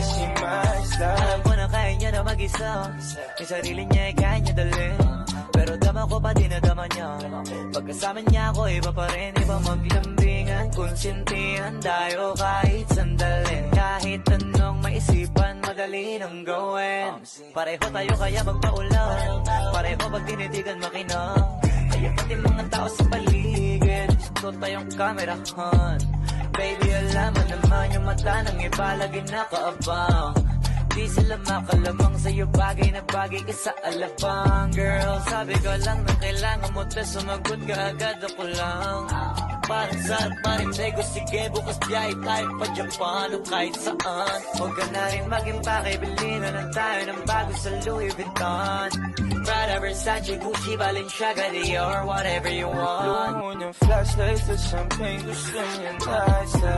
she my style. Alam ko na kaya niya na mag-isa, yung sarili niya ay kaya niya dalhin. Pero dama ko pa dinadama niya, pagkasama niya ako iba pa rin. Iba maglambingan, konsintihan tayo kahit sandalin. Kahit anong maisipan, madali nang gawin. Pareho tayo kaya magpaulan, pareho pag tinitigan makinang. Kaya pati mga tao sa paligid, gusto tayong kamerahan. Baby, alam mo naman yung mata ng iba lagi nakaabang. Di sila makalamang sa'yo, bagay na bagay ka sa alabang. Girl, sabi ko lang na kailangan mo ta, sumagot ka agad, ako lang. Parang saan marintay ko, sige bukas biyahe tayo pa Japan o kahit saan. Huwag ka na rin mag-impake, bilhin na lang tayo ng bago sa Louis Vuitton. Prada, Versace, Gucci, Balenciaga, Dior, whatever you want. Blue moon and flashlights, the champagne, gusto niya nasa